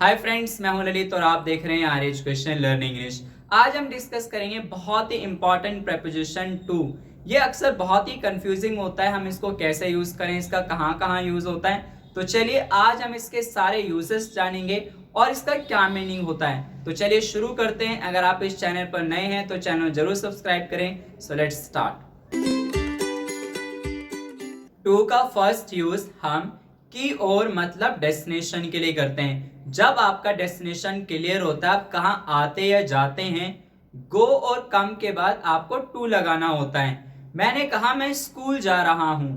Hi friends, मैं हूं ललित और आप देख रहे हैं आर एजुकेशन लर्निंग इंग्लिश। आज हम डिस्कस करेंगे बहुत ही इंपॉर्टेंट प्रेपोजिशन टू। ये अक्सर बहुत ही कंफ्यूजिंग होता है, हम इसको कैसे यूज करें, इसका कहाँ कहाँ यूज होता है। तो चलिए आज हम इसके सारे यूजेस जानेंगे और इसका क्या मीनिंग होता है। तो चलिए शुरू करते हैं। अगर आप इस चैनल पर नए हैं तो चैनल जरूर सब्सक्राइब करें। So let's start. टू का फर्स्ट यूज हम की और मतलब डेस्टिनेशन के लिए करते हैं। जब आपका डेस्टिनेशन क्लियर होता है, आप कहाँ आते या जाते हैं, गो और कम के बाद आपको टू लगाना होता है। मैंने कहा मैं स्कूल जा रहा हूं,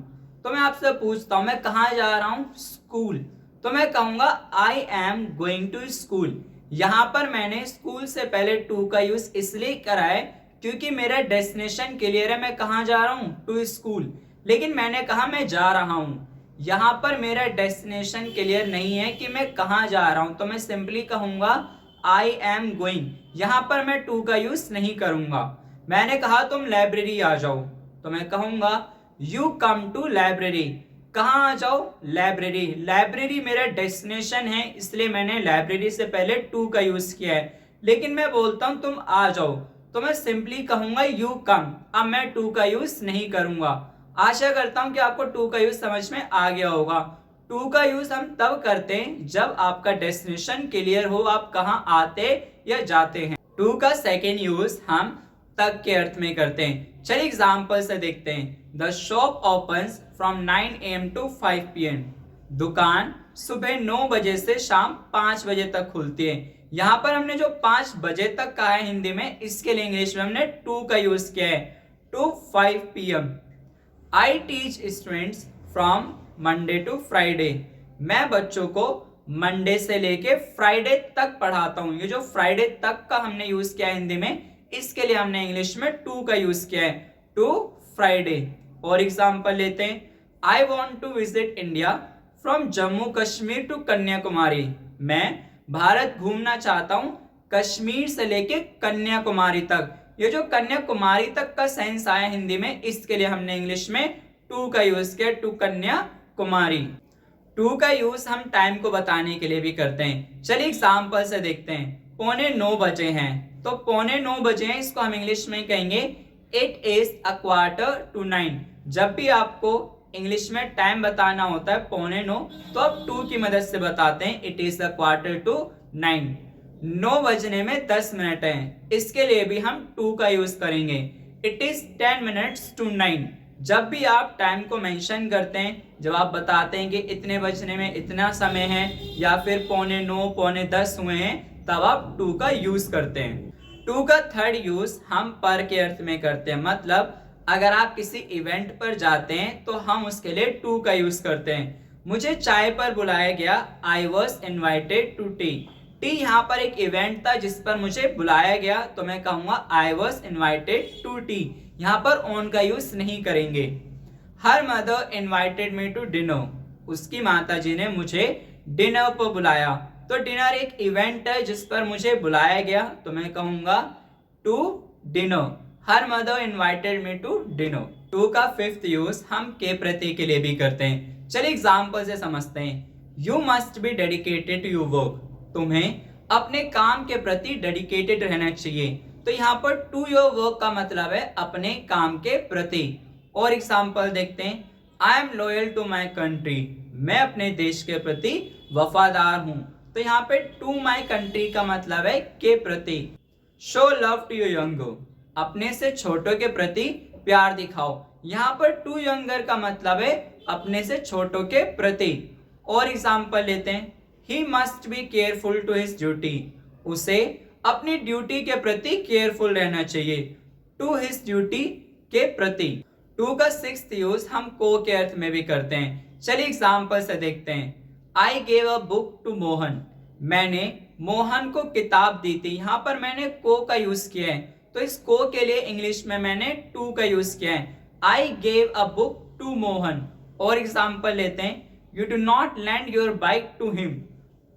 तो मैं आपसे पूछता हूं मैं कहाँ जा रहा हूं, स्कूल। तो मैं कहूंगा I am going to school. यहां पर मैंने स्कूल से पहले टू का यूज इसलिए करा है क्योंकि मेरा डेस्टिनेशन क्लियर है, मैं कहाँ जा रहा हूं, टू स्कूल। लेकिन मैंने कहा मैं जा रहा हूं, यहां पर मेरा डेस्टिनेशन क्लियर नहीं है कि मैं कहां जा रहा हूं, तो मैं सिंपली कहूंगा आई एम गोइंग। यहां पर मैं टू का यूज नहीं करूंगा। मैंने कहा तुम लाइब्रेरी आ जाओ, तो मैं कहूंगा यू कम टू लाइब्रेरी। कहां आ जाओ, लाइब्रेरी। लाइब्रेरी मेरा डेस्टिनेशन है, इसलिए मैंने लाइब्रेरी से पहले टू का यूज किया है। लेकिन मैं बोलता हूं तुम आ जाओ, तो मैं सिंपली कहूंगा यू कम। अब मैं टू का यूज नहीं करूंगा। आशा करता हूं कि आपको टू का यूज समझ में आ गया होगा। टू का यूज हम तब करते हैं जब आपका डेस्टिनेशन क्लियर हो, आप कहां आते या जाते हैं। टू का सेकेंड यूज हम तक के अर्थ में करते हैं। चलिए एग्जाम्पल से देखते हैं। The shop opens from 9 AM to 5 PM। दुकान सुबह 9 बजे से शाम 5 बजे तक खुलती है। यहाँ पर हमने जो 5 बजे तक कहा है हिंदी में, इसके लिए इंग्लिश में हमने टू का यूज किया है, to 5 PM। I teach students from Monday to Friday. मैं बच्चों को मंडे से लेके फ्राइडे तक पढ़ाता हूं। ये जो फ्राइडे तक का हमने यूज किया है हिंदी में, इसके लिए हमने इंग्लिश में टू का यूज किया है, टू फ्राइडे। और एग्जांपल लेते हैं। I want to visit India from Jammu Kashmir to Kanyakumari. मैं भारत घूमना चाहता हूं कश्मीर से लेके कन्याकुमारी तक। ये जो कन्याकुमारी तक का सेंस आया हिंदी में, इसके लिए हमने इंग्लिश में टू का यूज किया, टू कन्याकुमारी। टू का यूज हम टाइम को बताने के लिए भी करते हैं। चलिए एग्जांपल से देखते हैं। 9:15 बजे हैं, तो 9:15 बजे हैं, इसको हम इंग्लिश में कहेंगे इट इज 9:15। जब भी आपको इंग्लिश में टाइम बताना होता है 9:15, तो आप टू की मदद से बताते हैं इट इज 9:15। 9 बजने में 10 मिनट है, इसके लिए भी हम टू का यूज करेंगे, इट इज 10 minutes to 9। जब भी आप टाइम को मेंशन करते हैं, जब आप बताते हैं कि इतने बजने में इतना समय है या फिर 9:15 9:10 हुए हैं, तब आप टू का यूज करते हैं। टू का थर्ड यूज हम पर के अर्थ में करते हैं। मतलब अगर आप किसी इवेंट पर जाते हैं तो हम उसके लिए टू का यूज करते हैं। मुझे चाय पर बुलाया गया, I was invited to tea. Tea यहाँ पर एक इवेंट था जिस पर मुझे बुलाया गया, तो मैं कहूंगा I was invited to tea. यहाँ पर ऑन का यूज नहीं करेंगे। Her mother invited me to dinner. उसकी माताजी ने मुझे डिनर पर बुलाया। तो डिनर एक इवेंट है जिस पर मुझे बुलाया गया, तो मैं कहूंगा to dinner. Her mother invited me to dinner. To का फिफ्थ यूज हम के प्रति के लिए भी करते हैं। चलिए एग्जाम्पल से समझते हैं। You must be dedicated to your work. तुम्हें अपने काम के प्रति डेडिकेटेड रहना चाहिए। तो यहाँ पर टू योर वर्क का मतलब है अपने काम के प्रति। और एग्जाम्पल देखते हैं। I am loyal to my country. मैं अपने देश के प्रति वफादार हूं। तो यहाँ पे टू माई कंट्री का मतलब है के प्रति। Show love to your younger. अपने से छोटों के प्रति प्यार दिखाओ। यहाँ पर टू यंगर का मतलब है अपने से छोटों के प्रति। और एग्जाम्पल लेते हैं। He must be careful to his duty। उसे अपनी ड्यूटी के प्रति केयरफुल रहना चाहिए, टू हिज ड्यूटी के प्रति। टू का सिक्स्थ यूज हम को के अर्थ में भी करते हैं। चलिए एग्जाम्पल से देखते हैं। I gave a book to Mohan. मैंने मोहन को किताब दी थी। यहाँ पर मैंने को का यूज किया है, तो इस को के लिए इंग्लिश में मैंने टू का यूज किया है। I gave a book to Mohan. और एग्जाम्पल लेते हैं। You do not lend your bike to him.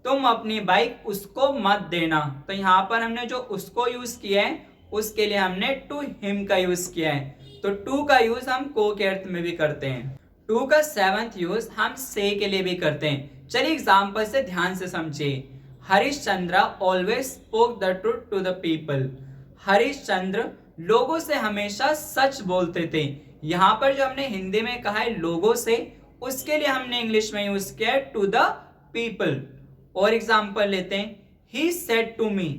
तुम अपनी बाइक उसको मत देना। तो यहाँ पर हमने जो उसको यूज किया है, उसके लिए हमने टू हिम का यूज किया है। तो टू का यूज हम को के अर्थ में भी करते हैं। टू का सेवंथ यूज हम से के लिए भी करते हैं। चलिए एग्जाम्पल से ध्यान से समझिए। Harishchandra always spoke the truth to the people. Harishchandra लोगों से हमेशा सच बोलते थे। यहाँ पर जो हमने हिंदी में कहा है लोगों से, उसके लिए हमने इंग्लिश में यूज किया है टू द पीपल। और एग्जाम्पल लेते हैं, ही सेड टू मी,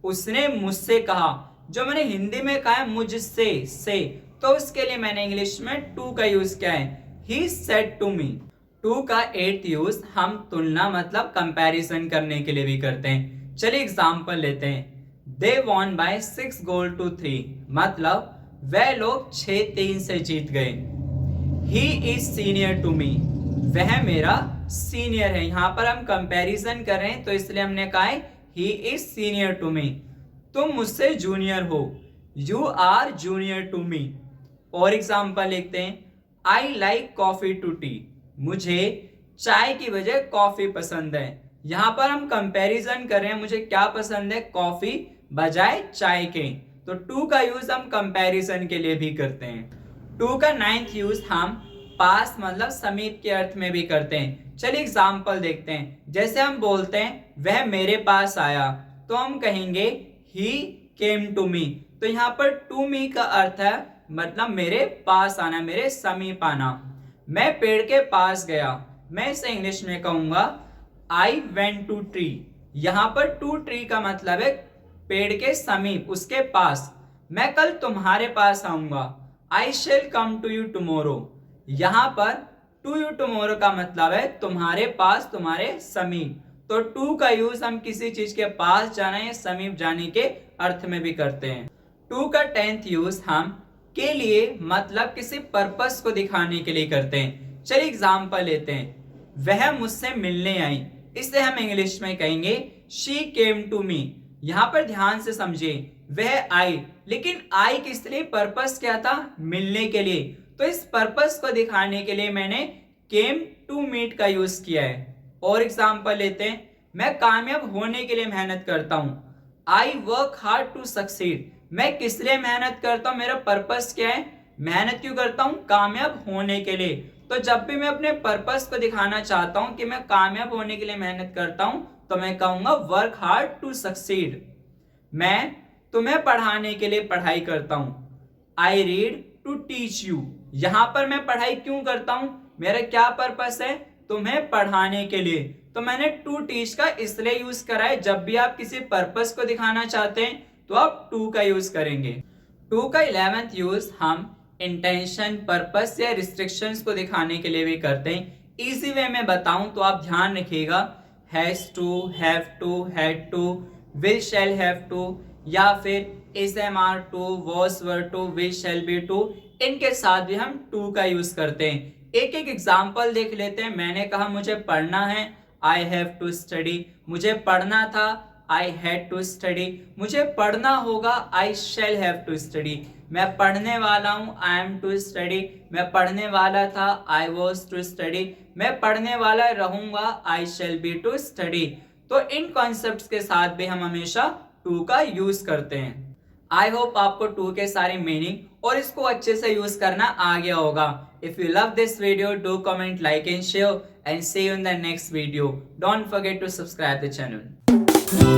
उसने मुझसे कहा। जो मैंने हिंदी में कहा है मुझसे से, तो उसके लिए मैंने इंग्लिश में टू का यूज किया है, he said to me. To का 8th यूज हम तुलना मतलब कंपैरिजन करने के लिए भी करते हैं। चलिए एग्जाम्पल लेते हैं, they won by 6 goal to 3, मतलब वह लोग 6-3 से जीत गए। He is senior to me, वह मेरा सीनियर है। यहां पर हम कंपैरिजन कर रहे हैं तो इसलिए हमने कहा है he is senior to me. तुम मुझसे जूनियर हो, you are junior to me. और एग्जाम्पल लिखते हैं, I like coffee to tea, मुझे चाय की बजाय कॉफी पसंद है। यहां पर हम कंपैरिजन कर रहे हैं, मुझे क्या पसंद है, कॉफी बजाय चाय के। तो टू का यूज हम कंपैरिजन के लिए भी करते हैं। टू का 9th यूज हम पास मतलब समीप के अर्थ में भी करते हैं। चलिए एग्जाम्पल देखते हैं, जैसे हम बोलते हैं वह मेरे पास आया, तो हम कहेंगे ही केम टू मी। तो यहाँ पर टू मी का अर्थ है मतलब मेरे पास आना, मेरे समीप आना। मैं पेड़ के पास गया, मैं इसे इंग्लिश में कहूंगा आई वेंट टू ट्री। यहाँ पर टू ट्री का मतलब है पेड़ के समीप, उसके पास। मैं कल तुम्हारे पास आऊंगा, I shall come to you tomorrow. यहां पर टू यू टुमारो का मतलब है तुम्हारे पास, तुम्हारे समीप। तो टू का यूज हम किसी चीज के पास जाना या समीप जाने के अर्थ में भी करते हैं। टू का 10th यूज हम के लिए मतलब किसी पर्पस को दिखाने के लिए करते हैं। चलिए एग्जाम्पल लेते हैं, वह मुझसे मिलने आई, इसे हम इंग्लिश में कहेंगे शी केम टू मी। यहां पर ध्यान से समझिए, वह आई, लेकिन आई किस लिए, पर्पस क्या था, मिलने के लिए। तो इस पर्पस को दिखाने के लिए मैंने केम टू मीट का यूज किया है। और एग्जाम्पल लेते हैं, मैं कामयाब होने के लिए मेहनत करता हूं, I work hard to succeed. मैं किस लिए मेहनत करता हूं, मेरा पर्पस क्या है, मेहनत क्यों करता हूं, कामयाब होने के लिए। तो जब भी मैं अपने पर्पस को दिखाना चाहता हूं कि मैं कामयाब होने के लिए मेहनत करता हूं, तो मैं कहूंगा वर्क हार्ड टू सक्सीड। मैं तुम्हें पढ़ाने के लिए पढ़ाई करता हूं, I read to teach you. यहां पर मैं पढ़ाई क्यों करता हूं, मेरा क्या पर्पस है, तुम्हें पढ़ाने के लिए। तो मैंने टू टीच का इसलिए यूज करा है, जब भी आप किसी पर्पस को दिखाना चाहते हैं तो आप टू का यूज करेंगे। टू का 11th यूज हम इंटेंशन, पर्पस या रिस्ट्रिक्शंस को दिखाने के लिए भी करते हैं। इजी वे में बताऊं तो आप ध्यान रखिएगा, has to, have to, had to, will shall have to, या फिर is am are to, was were to, will shall be to, इनके साथ भी हम टू का यूज करते हैं। एक एक एग्जाम्पल देख लेते हैं। मैंने कहा मुझे पढ़ना है, आई हैव टू स्टडी। मुझे पढ़ना था, आई हैड टू स्टडी। मुझे पढ़ना होगा, आई शैल हैव टू स्टडी। मैं पढ़ने वाला हूं, आई एम टू स्टडी। मैं पढ़ने वाला था, आई वॉज टू स्टडी। मैं पढ़ने वाला रहूंगा, आई शैल बी टू स्टडी। तो इन कॉन्सेप्ट्स के साथ भी हम हमेशा टू का यूज करते हैं। आई होप आपको टू के सारे मीनिंग और इसको अच्छे से यूज करना आ गया होगा। If you love this video, do comment, like and share, and see you in the next video. Don't forget to subscribe the channel.